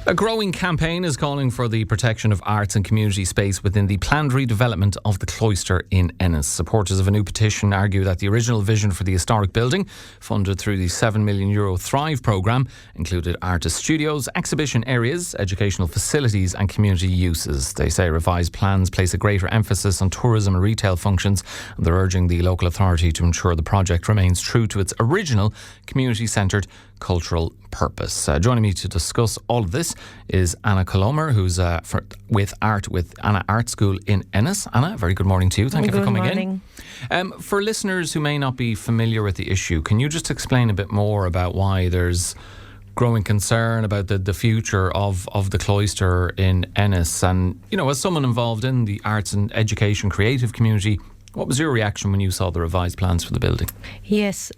A growing campaign is calling for the protection of arts and community space within the planned redevelopment of the Cloister in Ennis. Supporters of a new petition argue that the original vision for the historic building, funded through the €7 million Thrive programme, included artist studios, exhibition areas, educational facilities and community uses. They say revised plans place a greater emphasis on tourism and retail functions, and they're urging the local authority to ensure the project remains true to its original community-centred cultural purpose. Joining me to discuss all of this is Ana Colomer, who's with Ana Art School in Ennis. Ana, very good morning to you. Thank you for coming in. For listeners who may not be familiar with the issue, can you just explain a bit more about why there's growing concern about the future of the Cloister in Ennis? And, you know, as someone involved in the arts and education creative community, what was your reaction when you saw the revised plans for the building? Yes,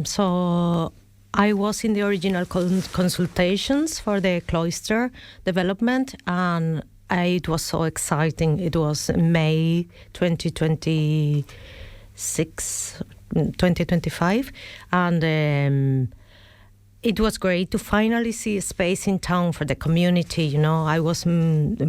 so I was in the original consultations for the Cloister development, and it was so exciting. It was May 2025, and it was great to finally see a space in town for the community. You know, I was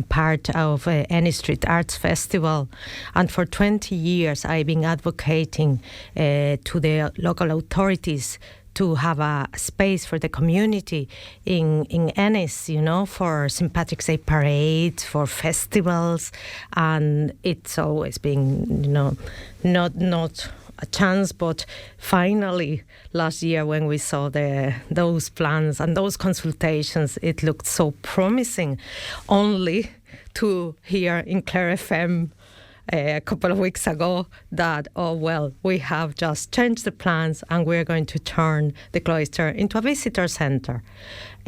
part of Ennis Street Arts Festival, and for 20 years I've been advocating to the local authorities to have a space for the community in Ennis, you know, for St. Patrick's Day parades, for festivals, and it's always been, you know, not a chance, but finally last year when we saw those plans and those consultations, it looked so promising, only to hear in Clare FM a couple of weeks ago that, we have just changed the plans and we're going to turn the Cloister into a visitor centre.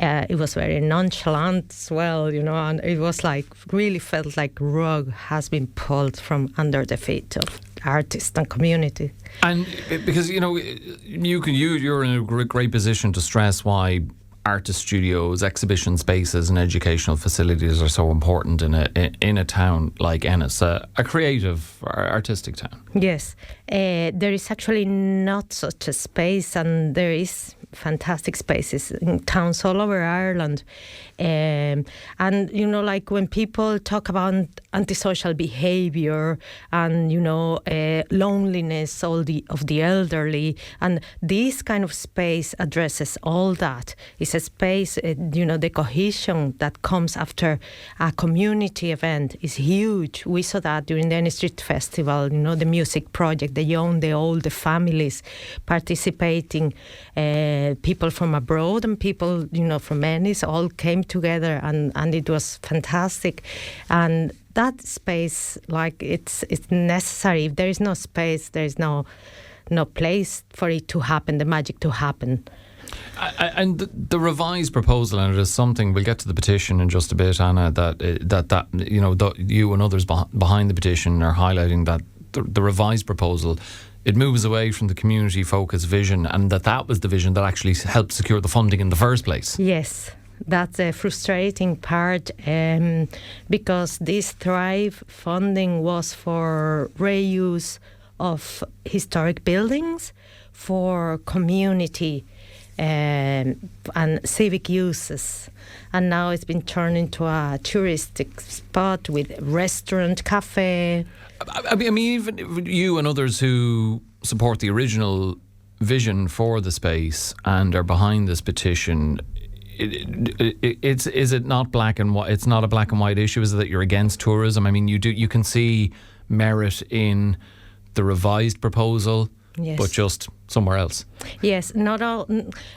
It was very nonchalant as well, you know, and it was like, really felt like rug has been pulled from under the feet of artists and community. And because, you know, you're in a great position to stress why artist studios, exhibition spaces and educational facilities are so important in a town like Ennis, a creative, artistic town. Yes, there is actually not such a space, and there is fantastic spaces in towns all over Ireland. And, you know, like when people talk about antisocial behaviour and, you know, loneliness of the elderly, and this kind of space addresses all that. It's a space, you know, the cohesion that comes after a community event is huge. We saw that during the Ennis Street Festival, you know, the music project, the young, the old, the families participating, people from abroad and people, you know, from Ennis all came together, and it was fantastic. And that space, like, it's necessary. If there is no space, there is no place for it to happen, the magic to happen. And the revised proposal, and it is something, we'll get to the petition in just a bit, Anna, that you know, you and others behind the petition are highlighting that the revised proposal, it moves away from the community-focused vision, and that was the vision that actually helped secure the funding in the first place. Yes, that's a frustrating part, because this Thrive funding was for reuse of historic buildings for community and civic uses. And now it's been turned into a touristic spot with restaurant, cafe. I mean, even you and others who support the original vision for the space and are behind this petition, is it not black and white? It's not a black and white issue. Is it that you're against tourism? I mean, you can see merit in the revised proposal, yes, but just somewhere else. Yes, not all.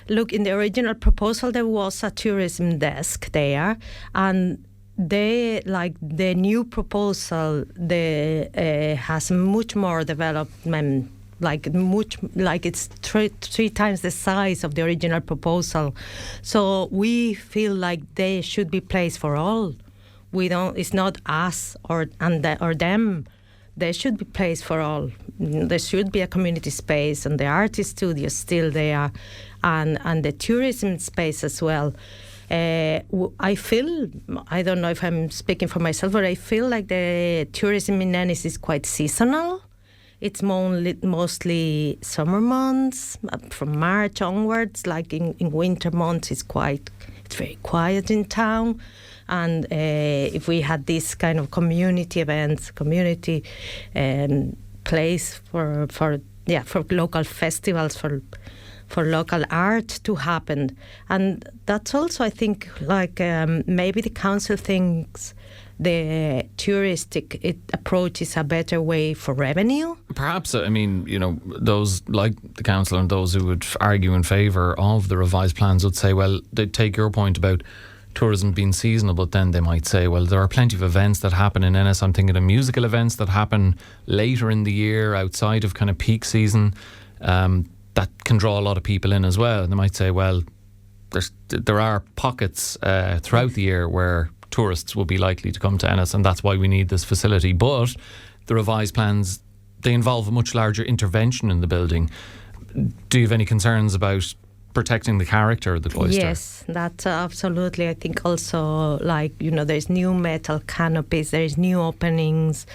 Look, in the original proposal there was a tourism desk there, and the new proposal, has much more development, like it's three times the size of the original proposal. So we feel like they should be placed for all. It's not us or them. They should be placed for all. There should be a community space, and the artist studio still there, and the tourism space as well. I feel, I don't know if I'm speaking for myself, but I feel like the tourism in Ennis is quite seasonal. It's mostly summer months, from March onwards. Like in winter months, it's it's very quiet in town. And if we had this kind of community events, community place for local festivals, for local art to happen. And that's also, I think, like maybe the council thinks the touristic approach is a better way for revenue. Perhaps, I mean, those like the council and those who would argue in favour of the revised plans would say, well, they'd take your point about tourism being seasonal, but then they might say, well, there are plenty of events that happen in Ennis. I'm thinking of musical events that happen later in the year outside of kind of peak season that can draw a lot of people in as well. And they might say, well, there are pockets throughout the year where tourists will be likely to come to Ennis, and that's why we need this facility. But the revised plans, they involve a much larger intervention in the building. Do you have any concerns about protecting the character of the cloister? Yes, that's absolutely. I think also, there's new metal canopies, there's new openings.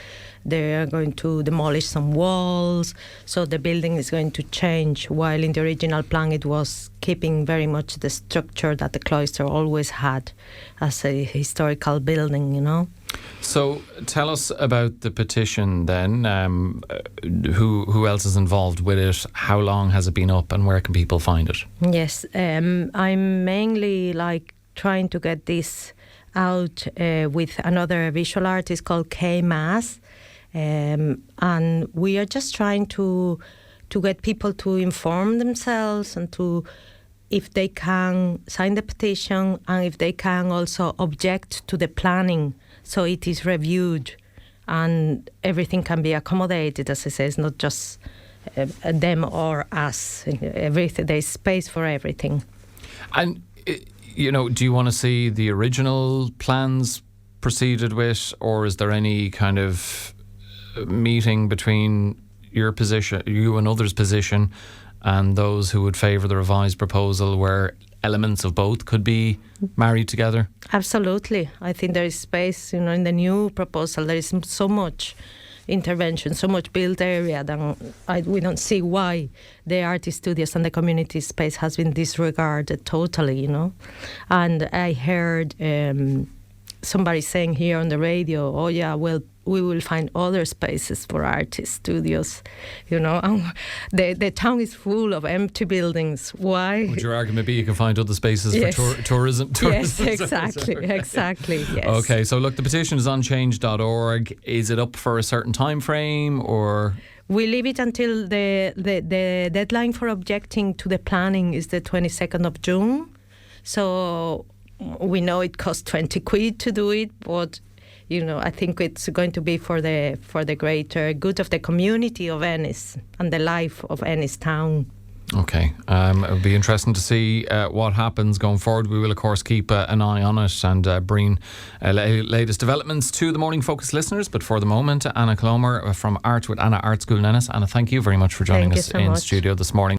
They are going to demolish some walls, so the building is going to change, while in the original plan it was keeping very much the structure that the cloister always had as a historical building, So tell us about the petition then. Who else is involved with it? How long has it been up, and where can people find it? Yes, I'm mainly trying to get this out with another visual artist called Kay Maas. And we are just trying to get people to inform themselves and to, if they can, sign the petition, and if they can also object to the planning, so it is reviewed and everything can be accommodated. As I say, it's not just them or us. There's space for everything. And do you want to see the original plans proceeded with, or is there any kind of meeting between your position, you and others' position, and those who would favour the revised proposal, where elements of both could be married together? Absolutely. I think there is space, in the new proposal. There is so much intervention, so much built area that we don't see why the artist studios and the community space has been disregarded totally, And I heard somebody saying here on the radio, oh yeah, well, we will find other spaces for artist studios, And the town is full of empty buildings. Why? Would your argument be you can find other spaces for tourism? Yes, exactly, yes. Okay, so look, the petition is on change.org. Is it up for a certain time frame, or...? We leave it until the deadline for objecting to the planning is the 22nd of June. So we know it costs 20 quid to do it, but I think it's going to be for the greater good of the community of Ennis and the life of Ennis town. Okay. It'll be interesting to see what happens going forward. We will, of course, keep an eye on it and bring latest developments to the Morning Focus listeners. But for the moment, Ana Colomer from Art with Ana Art School in Ennis. Anna, thank you very much for joining us in studio this morning.